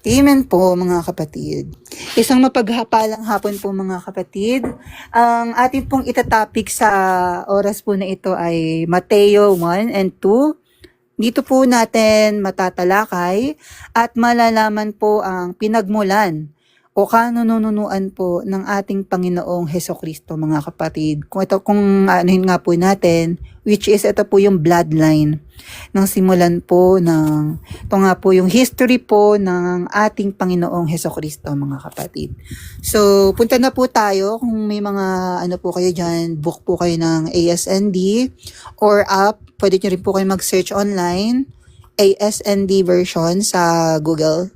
Amen po mga kapatid. Isang mapaghapalang hapon po mga kapatid. Ang ating pong itatopic sa oras po na ito ay Mateo 1 and 2. Dito po natin matatalakay at malalaman po ang pinagmulan o kanununuan po ng ating Panginoong Hesukristo mga kapatid. Kung anuhin nga po natin, which is ito po yung bloodline ng simulan po ng ito nga po yung history po ng ating Panginoong Hesukristo mga kapatid. So punta na po tayo kung may mga ano po kayo dyan, book po kayo ng ASND or app, pwede nyo rin po kayo mag-search online, ASND version sa Google.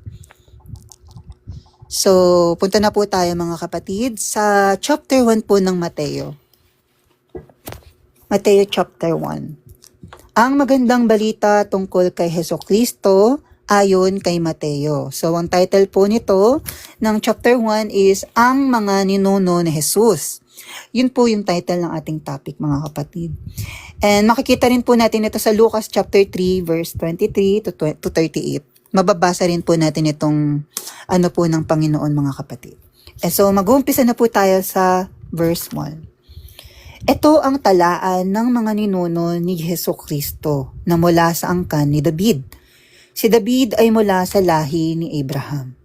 So, punta na po tayo mga kapatid sa chapter 1 po ng Mateo. Mateo chapter 1. Ang magandang balita tungkol kay Hesukristo ayon kay Mateo. So, ang title po nito ng chapter 1 is Ang mga ninuno ni Jesus. Yun po yung title ng ating topic mga kapatid. And makikita rin po natin ito sa Lucas chapter 3 verse 23 to 38. Mababasa rin po natin itong ano po ng Panginoon mga kapatid. So mag-uumpisa na po tayo sa verse 1. Ito ang talaan ng mga ninuno ni Hesukristo na mula sa angkan ni David. Si David ay mula sa lahi ni Abraham.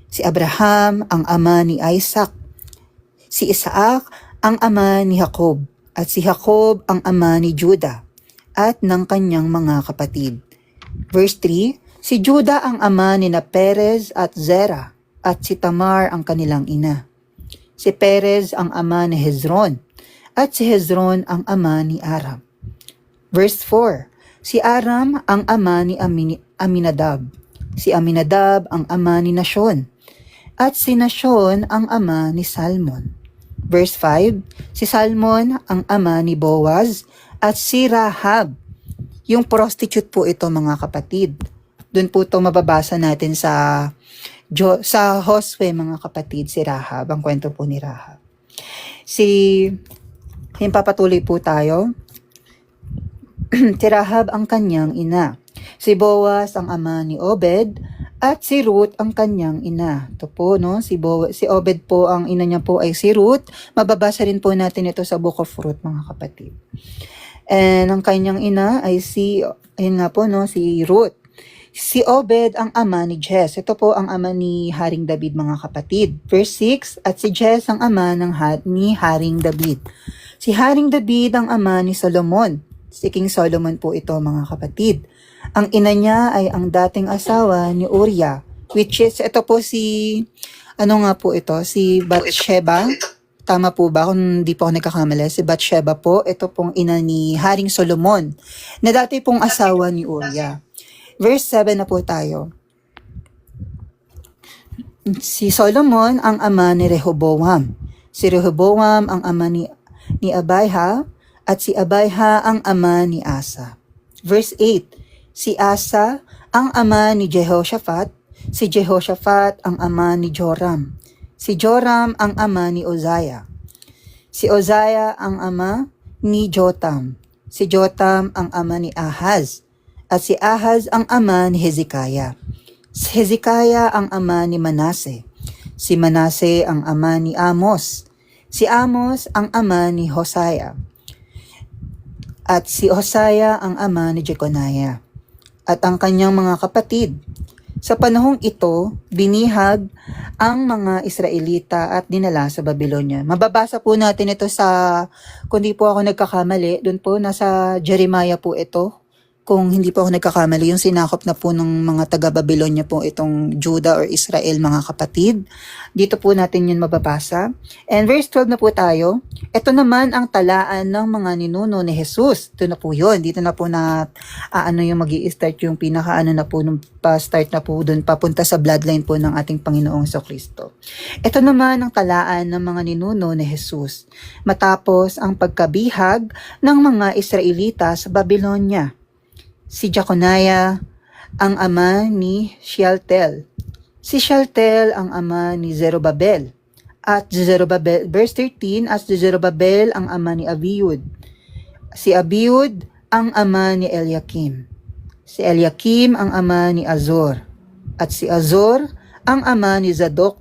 Si Abraham ang ama ni Isaac. Si Isaac ang ama ni Jacob. At si Jacob ang ama ni Judah at ng kanyang mga kapatid. Verse 3. Si Judah ang ama ni Perez at Zerah, at si Tamar ang kanilang ina. Si Perez ang ama ni Hezron, at si Hezron ang ama ni Aram. Verse 4. Si Aram ang ama ni Aminadab. Si Aminadab ang ama ni Nashon, at si Nashon ang ama ni Salmon. Verse 5. Si Salmon ang ama ni Boaz, at si Rahab. Yung prostitute po ito mga kapatid. Doon po ito mababasa natin sa Josue mga kapatid, si Rahab, ang kwento po ni Rahab. Papatuloy po tayo. Si Rahab ang kanyang ina. Si Boaz ang ama ni Obed at si Ruth ang kanyang ina. Ito po, no? Si Obed po, ang ina niya po ay si Ruth. Mababasa rin po natin ito sa Book of Ruth mga kapatid. And ang kanyang ina ay si Ruth. Si Obed ang ama ni Jess. Ito po ang ama ni Haring David mga kapatid. Verse 6, at si Jess ang ama ni Haring David. Si Haring David ang ama ni Solomon. Si King Solomon po ito mga kapatid. Ang ina niya ay ang dating asawa ni Uriah, which is ito po si Bathsheba. Tama po ba? Kung hindi po ako nagkakamali, si Bathsheba po, ito pong ina ni Haring Solomon, na dati pong asawa ni Uriah. Verse 7 na po tayo. Si Solomon ang ama ni Rehoboam. Si Rehoboam ang ama ni Abijah, at si Abijah ang ama ni Asa. Verse 8. Si Asa ang ama ni Jehoshaphat. Si Jehoshaphat ang ama ni Joram. Si Joram ang ama ni Uzziah. Si Uzziah ang ama ni Jotam. Si Jotam ang ama ni Ahaz. At si Ahaz ang ama ni Hezekiah. Si Hezekiah ang ama ni Manase. Si Manase ang ama ni Amos. Si Amos ang ama ni Hosea. At si Hosea ang ama ni Jeconiah. At ang kanyang mga kapatid. Sa panahong ito, binihag ang mga Israelita at dinala sa Babylonia. Mababasa po natin ito kung di po ako nagkakamali, doon po nasa Jeremiah po ito. Kung hindi po ako nagkakamali, yung sinakop na po ng mga taga-Babylonia po itong Judah or Israel mga kapatid. Dito po natin yun mababasa. And verse 12 na po tayo. Ito naman ang talaan ng mga ninuno ni Jesus. Ito na po yun. Dito na po yung magi-start yung start na po dun papunta sa bloodline po ng ating Panginoong Hesukristo. Ito naman ang talaan ng mga ninuno ni Jesus. Matapos ang pagkabihag ng mga Israelita sa Babylonia. Si Jeconiah ang ama ni Shealtiel. Si Shealtiel ang ama ni Zerubbabel. At Zerubbabel, verse 13, at Zerubbabel ang ama ni Abiud. Si Abiud ang ama ni Eliakim. Si Eliakim ang ama ni Azor. at si Azor ang ama ni Zadok,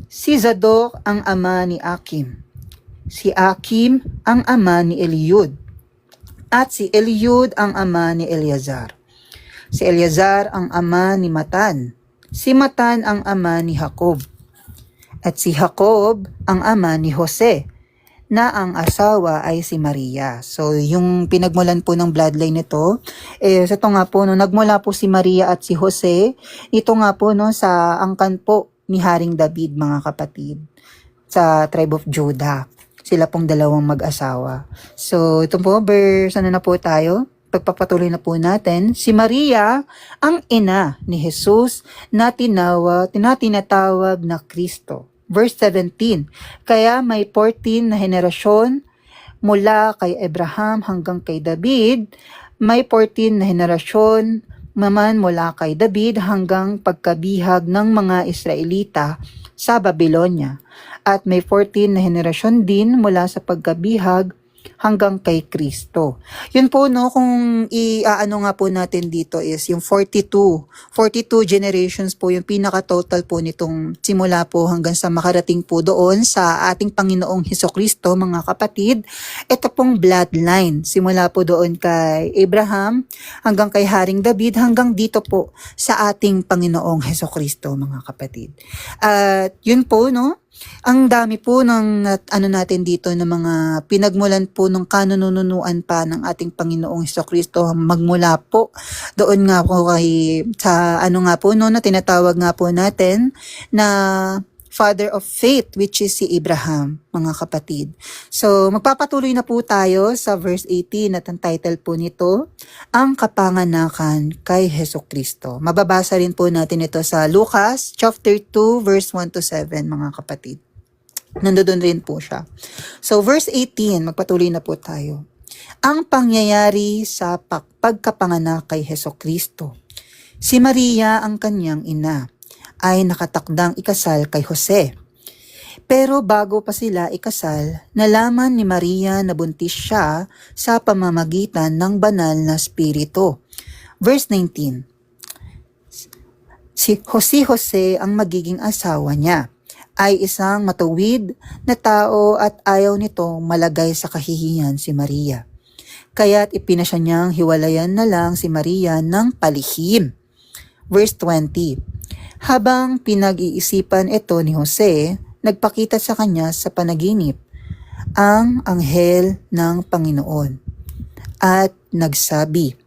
si Zadok ang ama ni Akim, si Akim ang ama ni Eliud, at si Eliud ang ama ni Eleazar. Si Eleazar ang ama ni Matan, si Matan ang ama ni Jacob, at si Jacob ang ama ni Jose, na ang asawa ay si Maria. So, yung pinagmulan po ng bloodline nito, ito nga po, no, nagmula po si Maria at si Jose, ito nga po, no, sa angkan po ni Haring David, mga kapatid, sa tribe of Judah. Sila pong dalawang mag-asawa. So, ito po, verse, na po tayo? Pagpapatuloy na po natin, si Maria ang ina ni Jesus na tinatawag na Kristo. Verse 17, kaya may 14 na henerasyon mula kay Abraham hanggang kay David, may 14 na henerasyon naman mula kay David hanggang pagkabihag ng mga Israelita sa Babylonia. At may 14 na henerasyon din mula sa pagkabihag hanggang kay Kristo. Yun po, no, kung iaano nga po natin dito is yung 42 generations po yung pinaka-total po nitong simula po hanggang sa makarating po doon sa ating Panginoong Hesukristo, mga kapatid. Ito pong bloodline, simula po doon kay Abraham hanggang kay Haring David hanggang dito po sa ating Panginoong Hesukristo, mga kapatid. At yun po, no, ang dami po ng natin dito ng mga pinagmulan po ng kanununuan pa ng ating Panginoong Hesukristo magmula po doon nga po sa nga po, no, na tinatawag nga po natin na father of faith, which is si Abraham, mga kapatid. So, magpapatuloy na po tayo sa verse 18 at ang title po nito, ang kapanganakan kay Hesukristo. Mababasa rin po natin ito sa Lucas chapter 2 verse 1 to 7, mga kapatid. Nandoon rin po siya. So, verse 18, magpatuloy na po tayo. Ang pangyayari sa pagkapanganak kay Hesukristo. Si Maria, ang kanyang ina, ay nakatakdang ikasal kay Jose. Pero bago pa sila ikasal, nalaman ni Maria na buntis siya sa pamamagitan ng banal na spirito. Verse 19. Si Jose ang magiging asawa niya, ay isang matuwid na tao at ayaw nitong malagay sa kahihiyan si Maria. Kaya't ipinasya niyang hiwalayan na lang si Maria ng palihim. Verse 20. Habang pinag-iisipan ito ni Jose, nagpakita sa kanya sa panaginip ang anghel ng Panginoon at nagsabi,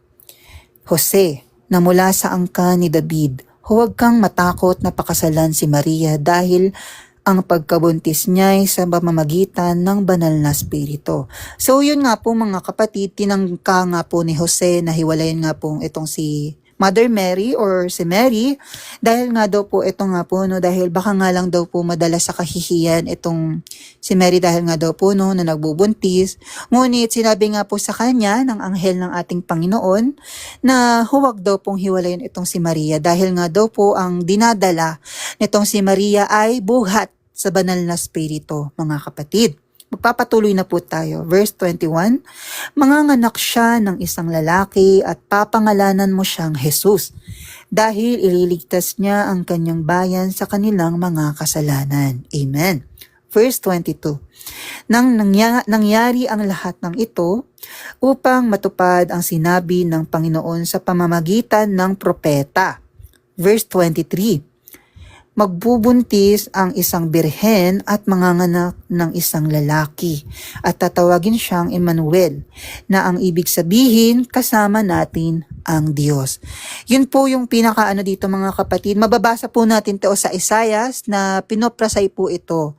Jose, na mula sa angkan ni David, huwag kang matakot na pakasalan si Maria dahil ang pagkabuntis niya ay sa pamamagitan ng banal na spirito. So yun nga po, mga kapatid, tinangka nga po ni Jose na hiwalayan nga po itong si Mother Mary or si Mary, dahil nga daw po ito nga po, no, dahil baka nga lang daw po madala sa kahihiyan itong si Mary dahil nga daw po, no, na nagbubuntis. Ngunit sinabi nga po sa kanya ng anghel ng ating Panginoon na huwag daw pong hiwalayin itong si Maria dahil nga daw po ang dinadala nitong si Maria ay buhat sa banal na spirito, mga kapatid. Magpapatuloy na po tayo. Verse 21, manganganak siya ng isang lalaki at papangalanan mo siyang Jesus dahil ililigtas niya ang kanyang bayan sa kanilang mga kasalanan. Amen. Verse 22, nang nangyari ang lahat ng ito upang matupad ang sinabi ng Panginoon sa pamamagitan ng propeta. Verse 23, magbubuntis ang isang birhen at manganganak ng isang lalaki at tatawagin siyang Emmanuel, na ang ibig sabihin kasama natin ang Diyos. Yun po yung pinakaano dito, mga kapatid. Mababasa po natin ito sa Isaias na pinoprasay po ito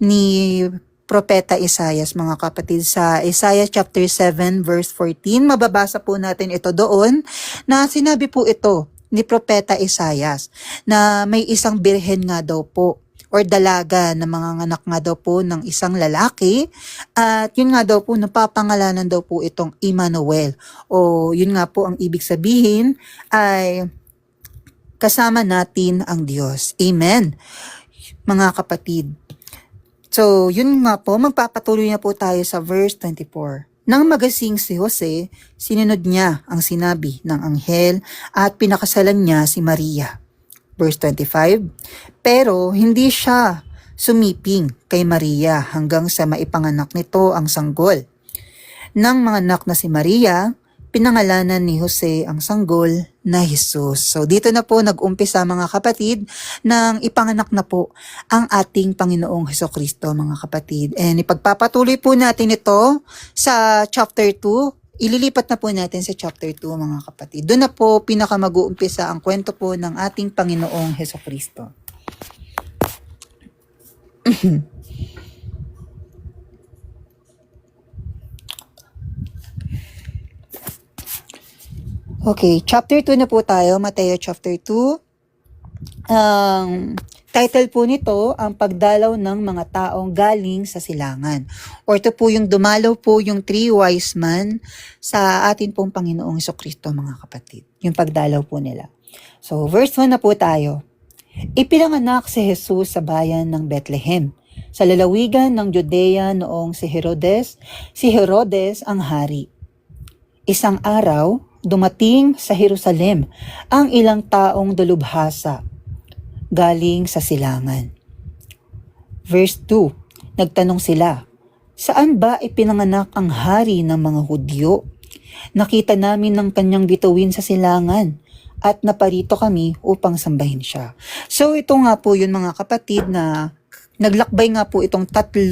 ni Propeta Isaias, mga kapatid. Sa Isaiah chapter 7 verse 14, mababasa po natin ito doon na sinabi po ito ni Propeta Isaias na may isang birhen nga daw po or dalaga na manganganak nga daw po ng isang lalaki at yun nga daw po napapangalanan daw po itong Emmanuel, o yun nga po ang ibig sabihin ay kasama natin ang Diyos. Amen, mga kapatid. So yun nga po, magpapatuloy na po tayo sa verse 24. Nang magasing si Jose, sinunod niya ang sinabi ng anghel at pinakasalan niya si Maria. Verse 25, pero hindi siya sumiping kay Maria hanggang sa maipanganak nito ang sanggol. Nang manganak na si Maria, pinangalanan ni Jose ang sanggol na Jesus. So dito na po nag-umpisa mga kapatid nang ipanganak na po ang ating Panginoong Hesukristo mga kapatid. And ipagpapatuloy po natin ito sa chapter 2. Ililipat na po natin sa chapter 2 mga kapatid. Doon na po pinaka-mag-uumpisa ang kwento po ng ating Panginoong Hesukristo. Okay, chapter 2 na po tayo, Mateo chapter 2. Ang title po nito, ang pagdalaw ng mga taong galing sa silangan. Or ito po yung dumalaw po yung 3 wise men sa atin pong Panginoong Hesukristo mga kapatid. Yung pagdalaw po nila. So, verse 1 na po tayo. Ipinanganak si Jesus sa bayan ng Bethlehem, sa lalawigan ng Judea noong si Herodes ang hari. Isang araw, dumating sa Jerusalem ang ilang taong dalubhasa galing sa silangan. Verse 2, nagtanong sila, saan ba ipinanganak ang hari ng mga Hudyo? Nakita namin ng kanyang bituin sa silangan at naparito kami upang sambahin siya. So ito nga po yun mga kapatid na naglakbay nga po itong 3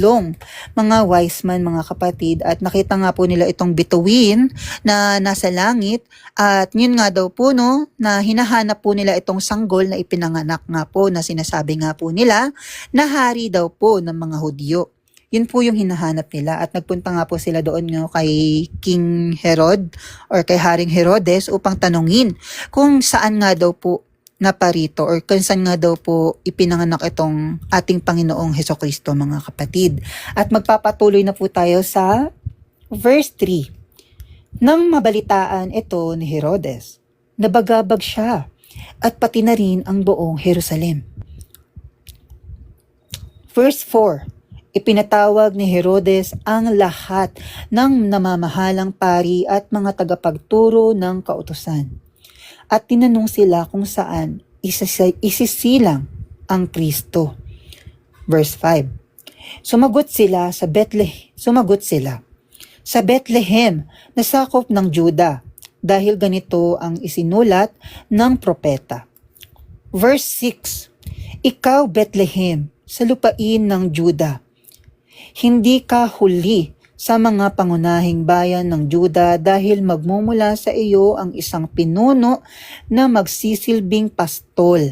mga wise men mga kapatid at nakita nga po nila itong bituin na nasa langit at yun nga daw po no na hinahanap po nila itong sanggol na ipinanganak nga po na sinasabi nga po nila na hari daw po ng mga Hudyo. Yun po yung hinahanap nila at nagpunta nga po sila doon no, kay King Herod or kay Haring Herodes upang tanungin kung saan nga daw po naparito or kung saan nga daw po ipinanganak itong ating Panginoong Hesukristo mga kapatid. At magpapatuloy na po tayo sa verse 3. Nang mabalitaan ito ni Herodes, nabagabag siya at pati na rin ang buong Jerusalem. Verse 4. Ipinatawag ni Herodes ang lahat ng namamahalang pari at mga tagapagturo ng kautusan. At tinanong sila kung saan isisilang ang Kristo. Verse 5. Sumagot sila, sa Bethlehem, na sakop ng Juda, dahil ganito ang isinulat ng propeta. Verse 6. Ikaw, Bethlehem, sa lupain ng Juda, hindi ka huli sa mga pangunahing bayan ng Juda dahil magmumula sa iyo ang isang pinuno na magsisilbing pastol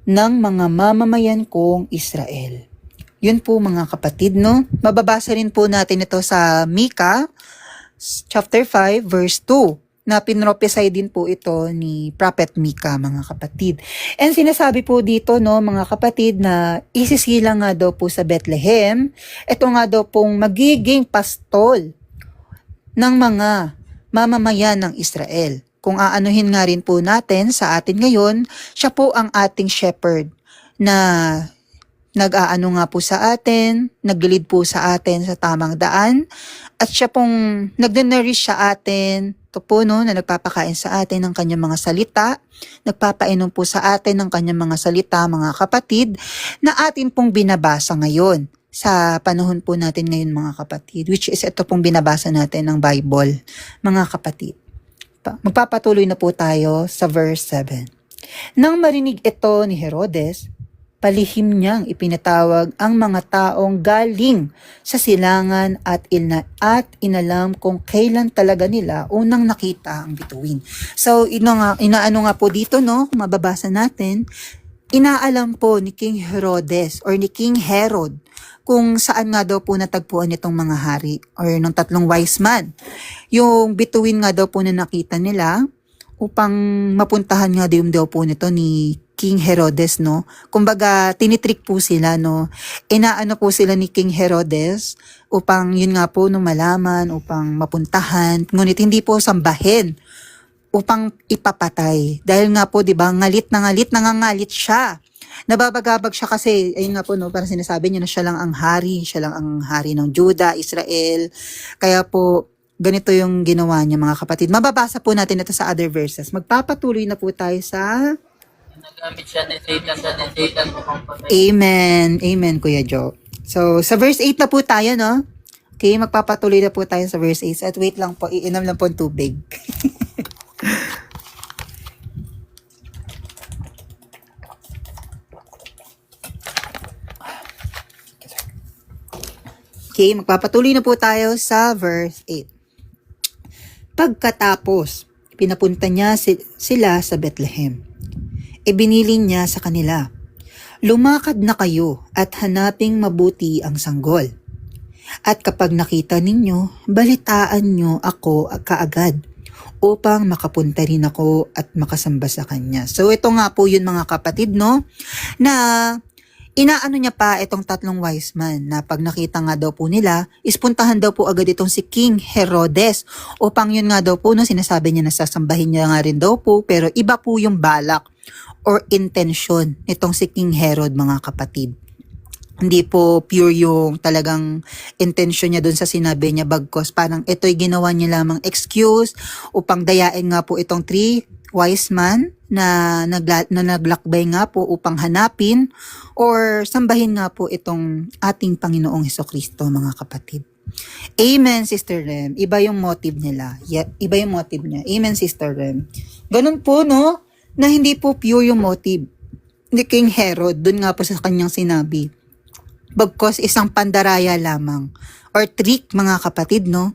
ng mga mamamayan kong Israel. Yun po mga kapatid, no? Mababasa rin po natin ito sa Mika, chapter 5, verse 2, na pinropesay din po ito ni Prophet Mika, mga kapatid. And sinasabi po dito, no, mga kapatid, na isisilang nga daw po sa Bethlehem, ito nga daw pong magiging pastol ng mga mamamayan ng Israel. Kung aanuhin nga rin po natin sa atin ngayon, siya po ang ating shepherd na nag-aano nga po sa atin, naglilid po sa atin sa tamang daan, at siya pong nagde-nourish sa atin, ito po no, na nagpapakain sa atin ng kanyang mga salita, nagpapainom po sa atin ng kanyang mga salita, mga kapatid, na atin pong binabasa ngayon sa panahon po natin ngayon mga kapatid, which is ito pong binabasa natin ng Bible, mga kapatid. Magpapatuloy na po tayo sa verse 7. Nang marinig ito ni Herodes, palihim niyang ipinatawag ang mga taong galing sa silangan at inalam kung kailan talaga nila unang nakita ang bituin. So, inaano nga po dito, no, mababasa natin, inaalam po ni King Herodes or ni King Herod kung saan nga daw po natagpuan itong mga hari or ng 3 wise men. Yung bituin nga daw po na nakita nila upang mapuntahan nga daw po nito ni King Herodes, no? Kumbaga, tinitrick po sila, no? Inaano po sila ni King Herodes upang yun nga po no, malaman, upang mapuntahan, ngunit hindi po sambahin upang ipapatay. Dahil nga po, di ba, nangangalit siya. Nababagabag siya kasi, ayun nga po, no, parang sinasabi niya na siya lang ang hari ng Juda, Israel. Kaya po, ganito yung ginawa niya mga kapatid. Mababasa po natin ito sa other verses. Magpapatuloy na po tayo sa nagamit siya ni Satan upang patayin. Amen. Amen, Kuya Joe. So, sa verse 8 na po tayo, no? Okay, magpapatuloy na po tayo sa verse 8. At wait lang po, iinom lang po ang tubig. Okay, magpapatuloy na po tayo sa verse 8. Pagkatapos, pinapunta niya sila sa Bethlehem. Ibinilin niya sa kanila, lumakad na kayo at hanaping mabuti ang sanggol. At kapag nakita ninyo, balitaan nyo ako kaagad upang makapunta rin ako at makasamba sa kanya. So ito nga po yun mga kapatid, no? Na inaano niya pa itong tatlong wise man na pag nakita nga daw po nila, ispuntahan daw po agad itong si King Herodes upang yun nga daw po, no, sinasabi niya na sasambahin niya nga rin daw po, pero iba po yung balak or intention nitong si King Herod mga kapatid. Hindi po pure yung talagang intention niya dun sa sinabi niya, bagkos parang ito'y ginawa niya lamang excuse upang dayain nga po itong three wise man na naglakbay nga po upang hanapin or sambahin nga po itong ating Panginoong Hesukristo mga kapatid. Amen, Sister Rem. Iba yung motive nila. Iba yung motive niya. Amen, Sister Rem. Ganun po, no? Na hindi po pure yung motive ni King Herod. Dun nga po sa kanyang sinabi. Bagkos isang pandaraya lamang or trick mga kapatid, no?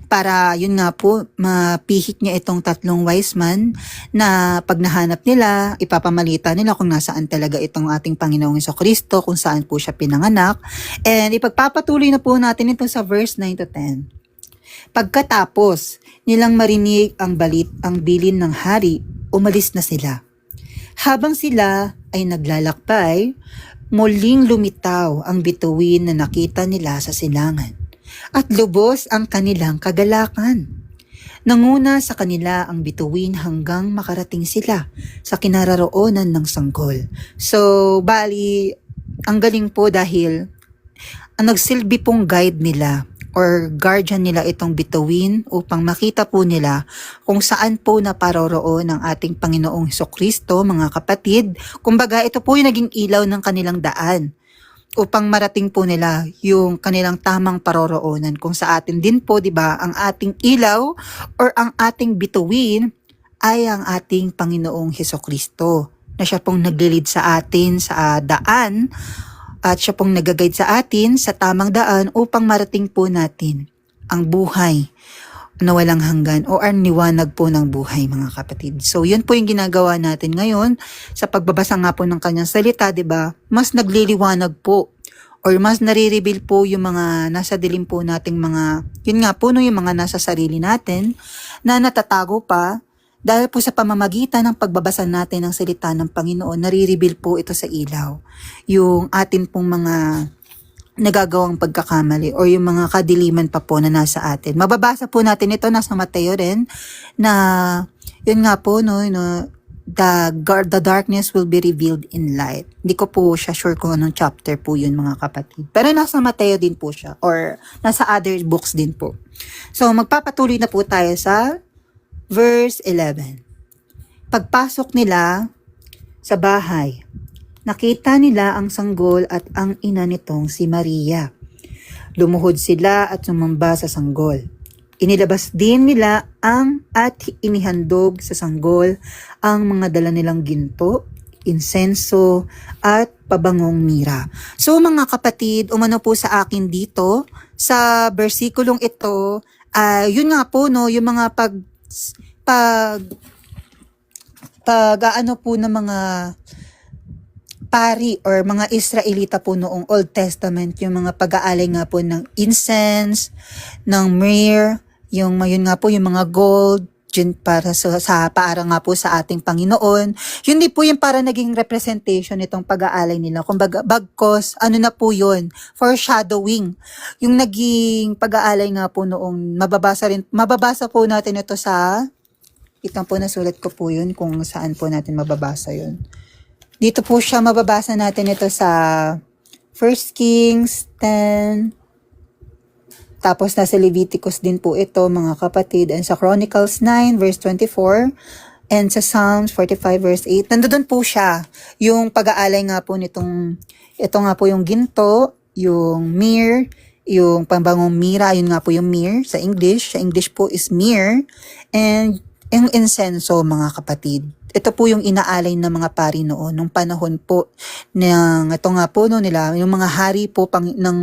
Para yun nga po, mapihik niya itong tatlong wise man na pag nahanap nila, ipapamalita nila kung nasaan talaga itong ating Panginoong Hesukristo, kung saan po siya pinanganak. And ipagpapatuloy na po natin ito sa verse 9 to 10. Pagkatapos nilang marinig ang bilin ng hari, umalis na sila. Habang sila ay naglalakbay, muling lumitaw ang bituin na nakita nila sa silangan at lubos ang kanilang kagalakan. Nanguna sa kanila ang bituin hanggang makarating sila sa kinaroroonan ng sanggol. So, bali, ang galing po dahil ang nagsilbi pong guide nila or guardian nila itong bituin upang makita po nila kung saan po naparoroon ang ating Panginoong Hesukristo, mga kapatid. Kumbaga, ito po yung naging ilaw ng kanilang daan upang marating po nila yung kanilang tamang paroroonan. Kung sa atin din po, di ba, ang ating ilaw or ang ating bituin ay ang ating Panginoong Hesukristo na siya pong naglilid sa atin sa daan at siya pong nag-guide sa atin sa tamang daan upang marating po natin ang buhay na walang hanggan o ang liwanag po ng buhay mga kapatid. So yun po yung ginagawa natin ngayon sa pagbabasa nga po ng kanyang salita, 'di ba? Mas nagliliwanag po or mas nare-reveal po yung mga nasa dilim po nating mga, yun nga po, no, yung mga nasa sarili natin na natatago pa. Dahil po sa pamamagitan ng pagbabasa natin ng salita ng Panginoon, nare-reveal po ito sa ilaw. Yung atin pong mga nagagawang pagkakamali o yung mga kadiliman pa po na nasa atin. Mababasa po natin ito, nasa Mateo rin, na yun nga po, no, the darkness will be revealed in light. Hindi ko po siya sure kung anong chapter po yun mga kapatid. Pero nasa Mateo din po siya or nasa other books din po. So magpapatuloy na po tayo sa Verse 11. Pagpasok nila sa bahay, nakita nila ang sanggol at ang ina nitong si Maria. Lumuhod sila at sumamba sa sanggol. Inilabas din nila at inihandog sa sanggol ang mga dala nilang ginto, insenso, at pabangong mira. So mga kapatid, umano po sa akin dito, sa bersikulong ito, yun nga po, no, yung mga ano po ng mga pari or mga Israelita po noong Old Testament, yung mga pag-aalay nga po ng incense, ng myrrh, yung nga po yung mga gold, yun para para nga po sa ating Panginoon. Yun din po yung para naging representation nitong pag-aalay nila. Kung bagkos, ano na po yun? Foreshadowing. Yung naging pag-aalay nga po noong, mababasa po natin ito sa, itang po nasulat ko po yun kung saan po natin mababasa yun. Dito po siya, mababasa natin ito sa 1 Kings 10, tapos nasa Leviticus din po ito mga kapatid, and sa Chronicles 9 verse 24, And sa Psalms 45 verse 8, nandoon po siya, yung pag-aalay nga po nitong, ito nga po yung ginto, yung myrrh, yung pambangong mira, yun nga po yung myrrh sa English. Sa English po is myrrh. And yung insenso, mga kapatid. Ito po yung inaalay ng mga pari noon, nung panahon po ng, ito nga po no, nila, yung mga hari po ng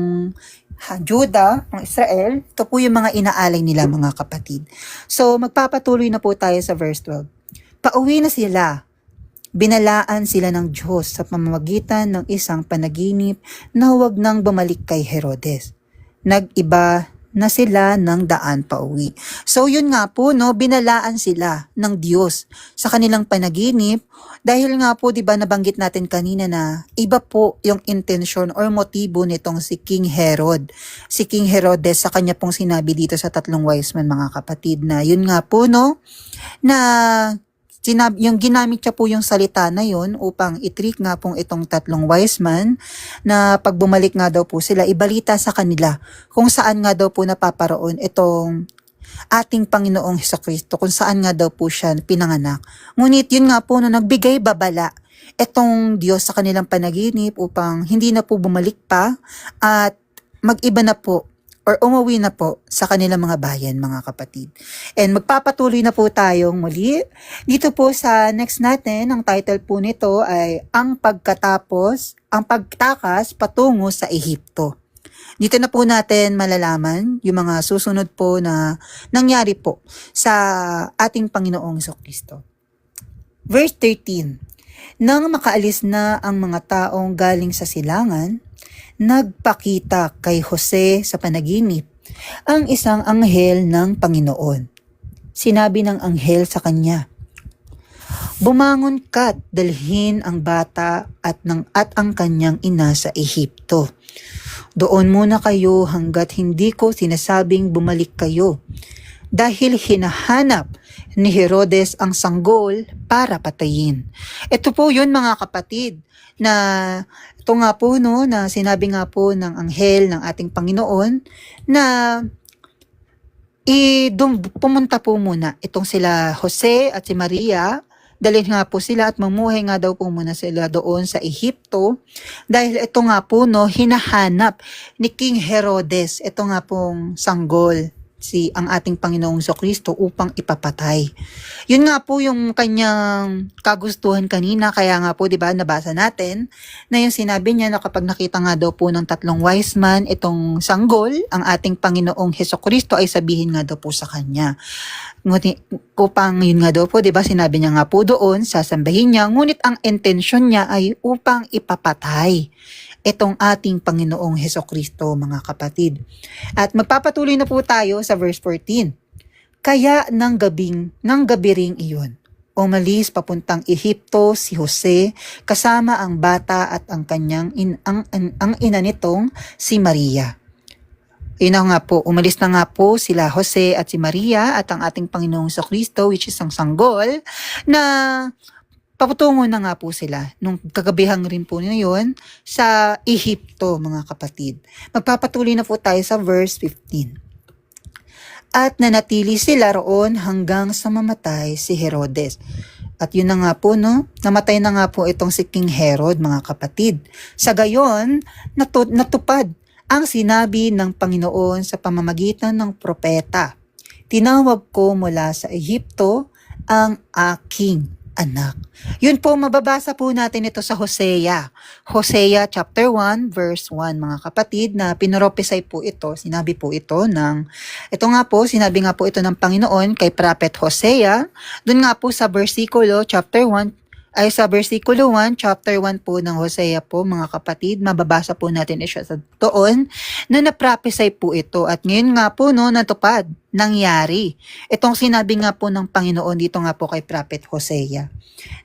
Juda, ng Israel, ito po yung mga inaalay nila, mga kapatid. So, magpapatuloy na po tayo sa verse 12. Pauwi na sila. Binalaan sila ng Diyos sa pamamagitan ng isang panaginip na huwag nang bumalik kay Herodes. Nag-iba na sila ng daan pauwi. So yun nga po, no, binalaan sila ng Diyos sa kanilang panaginip dahil nga po, di ba, nabanggit natin kanina na iba po yung intention or motibo nitong si King Herod. Si King Herodes sa kanya pong sinabi dito sa tatlong wise men, mga kapatid, na yun nga po, no, na yung ginamit niya po yung salita na yun upang i-trick nga pong itong tatlong wise man na pag bumalik nga daw po sila, ibalita sa kanila kung saan nga daw po napaparoon itong ating Panginoong Hesukristo, kung saan nga daw po siya pinanganak. Ngunit yun nga po na nagbigay babala itong Diyos sa kanilang panaginip upang hindi na po bumalik pa at mag-iba na po or umuwi na po sa kanilang mga bayan, mga kapatid. And magpapatuloy na po tayong muli. Dito po sa next natin, ang title po nito ay ang pagtakas patungo sa Ehipto. Dito na po natin malalaman yung mga susunod po na nangyari po sa ating Panginoong Hesukristo. Verse 13. Nang makaalis na ang mga taong galing sa silangan, nagpakita kay Jose sa panaginip ang isang anghel ng Panginoon. Sinabi ng anghel sa kanya, "Bumangon ka't dalhin ang bata at ang kanyang ina sa Ehipto. Doon muna kayo hanggat hindi ko sinasabing bumalik kayo, dahil hinahanap ni Herodes ang sanggol para patayin." Ito po yun, mga kapatid, na ito nga po, no, na sinabi nga po ng anghel ng ating Panginoon na pumunta po muna itong sila Jose at si Maria, dalhin nga po sila at mamuhay nga daw po muna sila doon sa Ehipto dahil ito nga po, no, hinahanap ni King Herodes ito nga pong sanggol, ang ating Panginoong Hesukristo, upang ipapatay. Yun nga po yung kanyang kagustuhan kanina, kaya nga po, di ba, nabasa natin na yung sinabi niya na kapag nakita nga daw po ng tatlong wise man itong sanggol, ang ating Panginoong Hesukristo, ay sabihin nga daw po sa kanya. Upang yun nga daw po, di ba, sinabi niya nga po doon, sasambahin niya, ngunit ang intensyon niya ay upang ipapatay itong ating Panginoong Hesukristo, mga kapatid. At magpapatuloy na po tayo sa verse 14. Kaya ng gabi ring iyon, umalis papuntang Ehipto si Jose kasama ang bata at ang kanyang ang ina nitong si Maria. Yun nga po, umalis na nga po sila Jose at si Maria at ang ating Panginoong Hesukristo, which is ang sanggol, na paputungo na nga po sila nung kagabihang rin po na yun sa Ehipto, mga kapatid. Magpapatuloy na po tayo sa verse 15. At nanatili sila roon hanggang sa mamatay si Herodes. At yun na nga po, no? Namatay na nga po itong si King Herod, mga kapatid. Sa gayon, natupad ang sinabi ng Panginoon sa pamamagitan ng propeta. Tinawag ko mula sa Ehipto ang aking anak. Yun po, mababasa po natin ito sa Hosea. Hosea chapter 1 verse 1, mga kapatid, na pinoropesay po ito, sinabi po ito sinabi nga po ito ng Panginoon kay Prophet Hosea. Doon nga po sa versikulo chapter 1, chapter 1 po ng Hosea po, mga kapatid, mababasa po natin siya sa doon na naprophesy po ito. At ngayon nga po, no, natupad, nangyari. Itong sinabi nga po ng Panginoon dito nga po kay Prophet Hosea.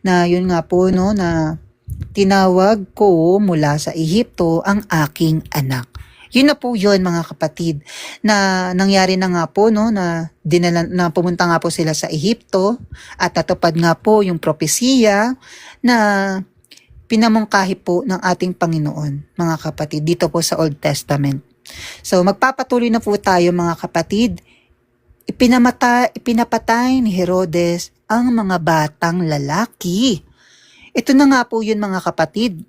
Na yun nga po, no, na tinawag ko mula sa Ehipto ang aking anak. Yun na po yun, mga kapatid, na nangyari na nga po, no, na pumunta nga po sila sa Ehipto at natupad nga po yung propesiya na pinamungkahi po ng ating Panginoon, mga kapatid, dito po sa Old Testament. So magpapatuloy na po tayo, mga kapatid. Ipinapatay ni Herodes ang mga batang lalaki. Ito na nga po yun mga kapatid.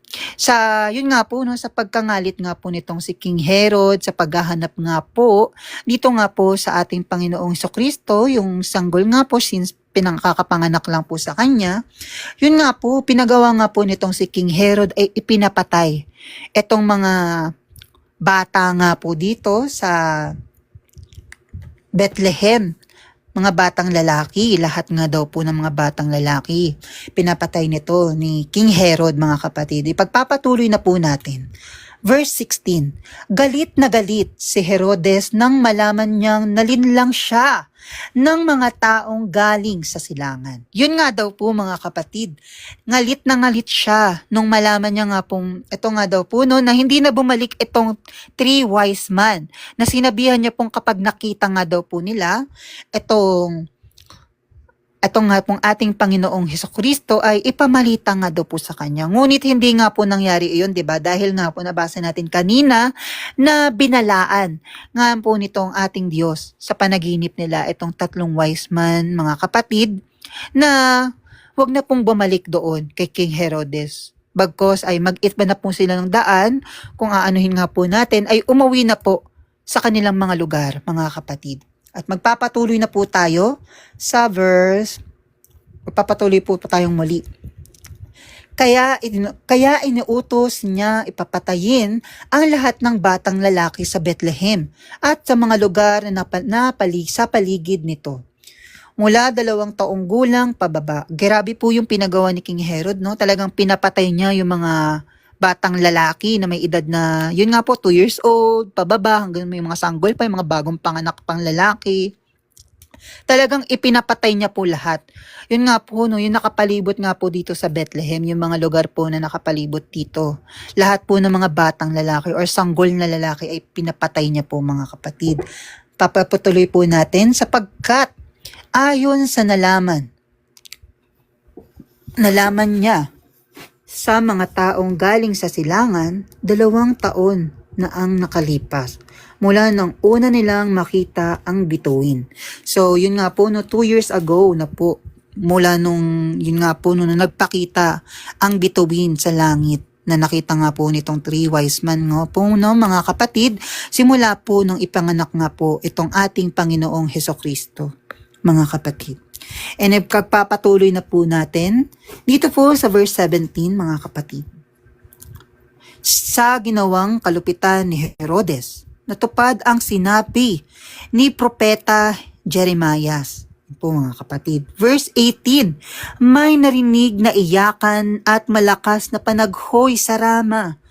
Yun nga po, no, sa pagkangalit nga po nitong si King Herod, sa paghahanap nga po, dito nga po sa ating Panginoong Jesucristo, yung sanggol nga po since pinangkakapanganak lang po sa kanya, yun nga po, pinagawa nga po nitong si King Herod ay ipinapatay. Itong mga bata nga po dito sa Bethlehem, mga batang lalaki, lahat nga daw po ng mga batang lalaki. Pinapatay nito ni King Herod mga kapatid. Ipagpapatuloy na po natin. Verse 16, galit na galit si Herodes nang malaman niyang nalinlang siya ng mga taong galing sa silangan. Yun nga daw po mga kapatid, ngalit na ngalit siya nung malaman niya nga pong, ito nga daw po no, na hindi na bumalik itong 3 wise man, na sinabihan niya pong kapag nakita nga daw po nila, ito nga pong ating Panginoong Jesucristo ay ipamalita nga daw po sa kanya. Ngunit hindi nga po nangyari iyon, 'di ba? Dahil nga po nabasa natin kanina na binalaan nga po nitong ating Diyos sa panaginip nila itong 3 wise man, mga kapatid, na wag na pong bumalik doon kay King Herodes. Bagkos ay mag-itba na po sila ng daan, kung aanuhin nga po natin ay umuwi na po sa kanilang mga lugar, mga kapatid. At magpapatuloy na po tayo sa magpapatuloy po tayong muli. Kaya iniutos niya ipapatayin ang lahat ng batang lalaki sa Bethlehem at sa mga lugar na sa paligid nito. Mula 2 taong gulang pababa. Grabe po yung pinagawa ni King Herod, no? Talagang pinapatay niya yung mga batang lalaki na may edad na, yun nga po, 2 years old, pababa, hanggang may mga sanggol pa, yung mga bagong panganak pang lalaki. Talagang ipinapatay niya po lahat. Yun nga po, no, yung nakapalibot nga po dito sa Bethlehem, yung mga lugar po na nakapalibot dito. Lahat po ng mga batang lalaki or sanggol na lalaki ay pinapatay niya po mga kapatid. Papatuloy po natin sapagkat ayon sa nalaman niya sa mga taong galing sa silangan, 2 taon na ang nakalipas mula nang una nilang makita ang bituin. So, yun nga po, no, 2 years ago na po, mula nung, yun nga po, no, nagpakita ang bituin sa langit, na nakita nga po nitong 3 wise man nga po, no, mga kapatid, simula po nung ipanganak nga po itong ating Panginoong Jesucristo, mga kapatid. And pagpapatuloy na po natin dito po sa verse 17, mga kapatid. Sa ginawang kalupitan ni Herodes, natupad ang sinabi ni Propeta Jeremiah. Po mga kapatid. Verse 18, may narinig na iyakan at malakas na panaghoy sa Rama.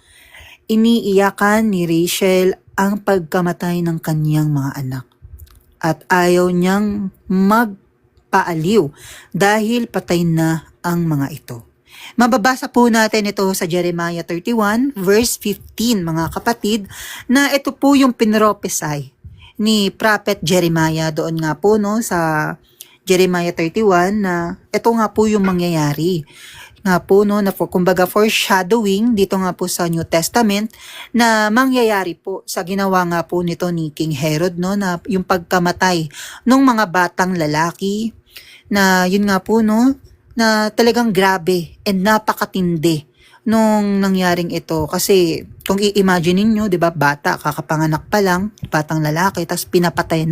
Iniiyakan ni Rachel ang pagkamatay ng kanyang mga anak. At ayaw niyang magpaaliw dahil patay na ang mga ito. Mababasa po natin ito sa Jeremiah 31 verse 15, mga kapatid, na ito po yung pinropesay ni Prophet Jeremiah doon nga po, no, sa Jeremiah 31, na ito nga po yung mangyayari. Nga po, no, na kumbaga foreshadowing dito nga po sa New Testament na mangyayari po sa ginawa nga po nito ni King Herod, no, na yung pagkamatay ng mga batang lalaki, na yun nga po, no, na talagang grabe and napakatindi nung nangyaring ito. Kasi kung i-imagine niyo, 'di ba, bata, kakapanganak pa lang, batang lalaki, tapos pinatay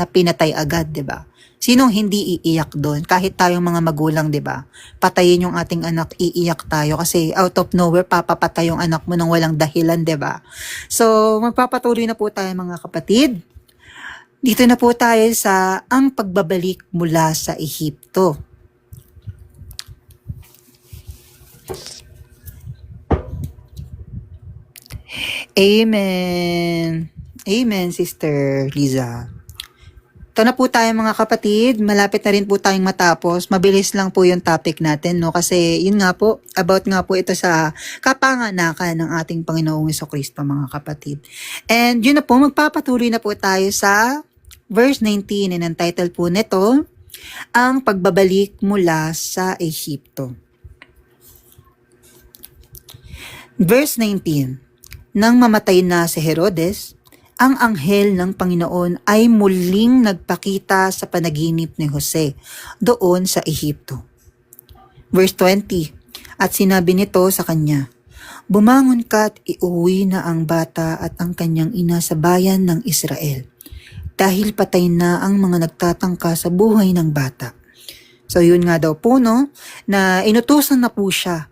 agad, 'di ba? Sinong hindi iiyak doon? Kahit tayong mga magulang, 'di ba? Patayin yung ating anak, iiyak tayo kasi out of nowhere papapatay yung anak mo nang walang dahilan, 'di ba? So, magpapatuloy na po tayo, mga kapatid. Dito na po tayo sa ang pagbabalik mula sa Ehipto. Amen. Amen, Sister Liza. Ito na po tayo, mga kapatid. Malapit na rin po tayong matapos. Mabilis lang po yung topic natin, no? Kasi yun nga po, about nga po ito sa kapanganakan ng ating Panginoong Jesucristo, mga kapatid. And yun na po, magpapatuloy na po tayo sa verse 19, and ang title po nito, ang pagbabalik mula sa Ehipto. Verse 19, nang mamatay na si Herodes, ang anghel ng Panginoon ay muling nagpakita sa panaginip ni Jose doon sa Ehipto. Verse 20, at sinabi nito sa kanya, bumangon ka at iuwi na ang bata at ang kanyang ina sa bayan ng Israel, dahil patay na ang mga nagtatangka sa buhay ng bata. So yun nga daw po na inutusan na po siya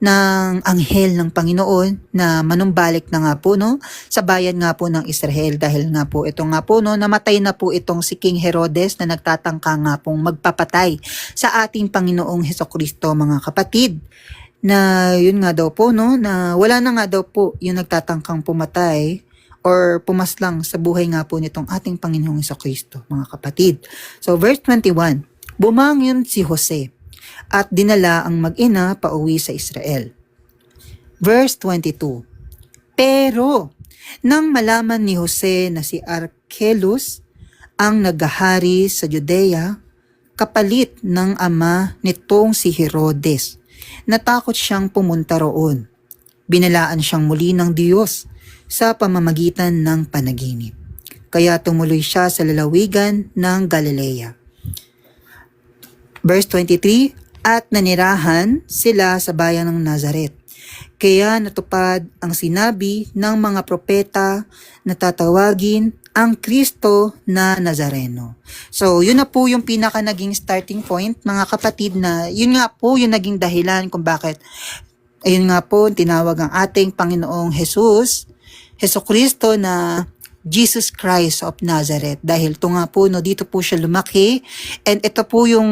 ng anghel ng Panginoon na manumbalik na nga po sa bayan nga po ng Israel, dahil nga po ito nga po namatay na po itong si King Herodes na nagtatangka nga pong magpapatay sa ating Panginoong Hesukristo, mga kapatid. Na yun nga daw po na wala na nga daw po yung nagtatangkang pumatay or pumaslang sa buhay nga po nitong ating Panginoong Hesukristo, mga kapatid. So verse 21, bumangon si Jose at dinala ang mag-ina pauwi sa Israel. Verse 22, pero nang malaman ni Jose na si Archelaus ang naghahari sa Judea, kapalit ng ama nitong si Herodes, natakot siyang pumunta roon. Binalaan siyang muli ng Diyos sa pamamagitan ng panaginip. Kaya tumuloy siya sa lalawigan ng Galilea. Verse 23, at nanirahan sila sa bayan ng Nazaret. Kaya natupad ang sinabi ng mga propeta na tatawagin ang Kristo na Nazareno. So, yun na po yung pinaka naging starting point, mga kapatid, na yun nga po yung naging dahilan kung bakit ayun nga po tinawag ang ating Panginoong Hesukristo na Jesus Christ of Nazareth. Dahil ito nga po, dito po siya lumaki, and ito po yung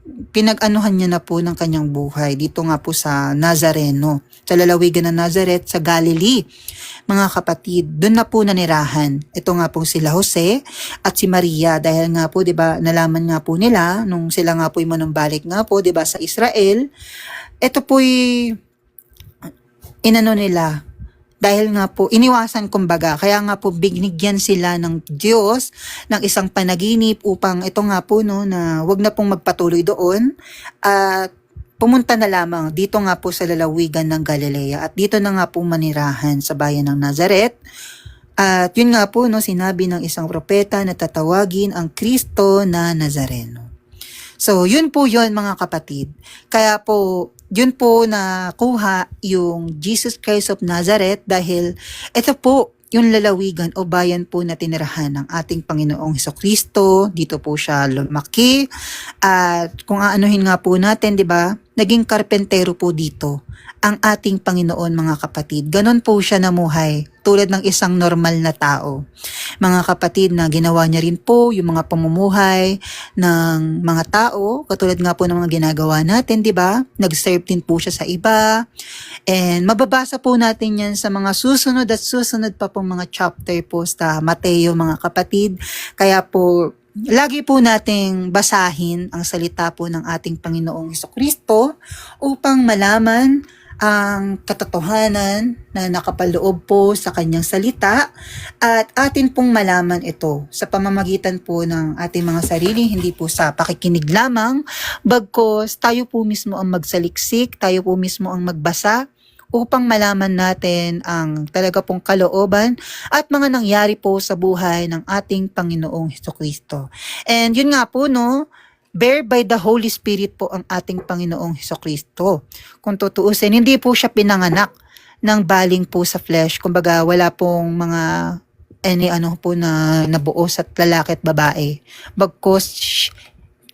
pinag-anuhan niya na po ng kanyang buhay dito nga po sa Nazareno, sa lalawigan ng Nazareth sa Galilee. Mga kapatid, doon na po nanirahan. Ito nga po sila Jose at si Maria, dahil nga po 'di ba nalaman nga po nila nung sila nga po manumbalik nga po 'di ba sa Israel. Ito po'y inano nila, dahil nga po iniwasan kumbaga, kaya nga po binigyan sila ng Diyos ng isang panaginip upang ito nga po na wag na pong magpatuloy doon at pumunta na lamang dito nga po sa lalawigan ng Galilea, at dito na nga po manirahan sa bayan ng Nazareth. At yun nga po sinabi ng isang propeta na tatawagin ang Kristo na Nazareno. So yun po yun, mga kapatid. Kaya po yun po nakuha yung Jesus Christ of Nazareth, dahil ito po yung lalawigan o bayan po na tinirahan ng ating Panginoong Hesukristo. Dito po siya lumaki. At kung aanuhin nga po natin, 'di ba? Naging karpentero po dito ang ating Panginoon, mga kapatid. Ganon po siya namuhay, tulad ng isang normal na tao. Mga kapatid, na ginawa niya rin po yung mga pamumuhay ng mga tao, katulad nga po ng mga ginagawa natin, di ba? Nag-serve din po siya sa iba. And mababasa po natin yan sa mga susunod at susunod pa pong mga chapter po sa Mateo, mga kapatid. Kaya po, lagi po nating basahin ang salita po ng ating Panginoong Hesukristo upang malaman ang katotohanan na nakapaloob po sa kanyang salita, at atin pong malaman ito sa pamamagitan po ng ating mga sarili, hindi po sa pakikinig lamang, bagkos tayo po mismo ang magsaliksik, tayo po mismo ang magbasa upang malaman natin ang talaga pong kalooban at mga nangyari po sa buhay ng ating Panginoong Hesukristo. And yun nga po bear by the Holy Spirit po ang ating Panginoong Hesukristo. Kung tutuusin, hindi po siya pinanganak ng baling po sa flesh. Kumbaga, wala pong mga po na nabuo sa lalaki at babae. Bagkus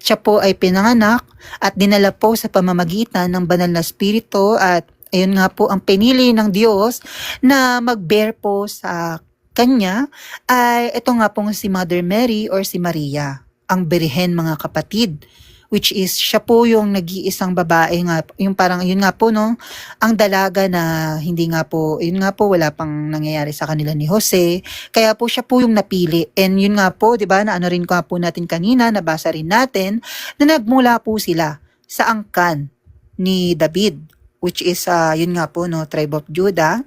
siya po ay pinanganak at dinala po sa pamamagitan ng banal na spirito, at ayun nga po ang pinili ng Diyos na mag-bear po sa kanya ay ito nga pong si Mother Mary or si Maria, ang Birhen, mga kapatid, which is siya po yung nag-iisang babae nga, yung parang yun nga po ang dalaga na hindi nga po, yun nga po wala pang nangyayari sa kanila ni Jose, kaya po siya po yung napili. And yun nga po, 'di ba, na ano rin ko po natin kanina, nabasa rin natin na nagmula po sila sa angkan ni David, which is yun nga po tribe of Judah.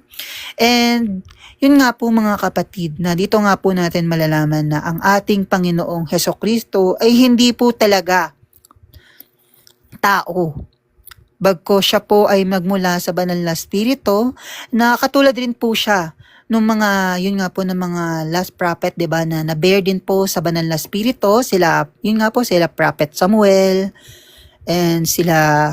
And yun nga po, mga kapatid, na dito nga po natin malalaman na ang ating Panginoong Hesukristo ay hindi po talaga tao. Bagko siya po ay magmula sa banal na spirito na katulad rin po siya nung mga, yun nga po, ng mga last prophet, 'di ba, na na-bear din po sa banal na spirito, sila, yun nga po, sila Prophet Samuel, and sila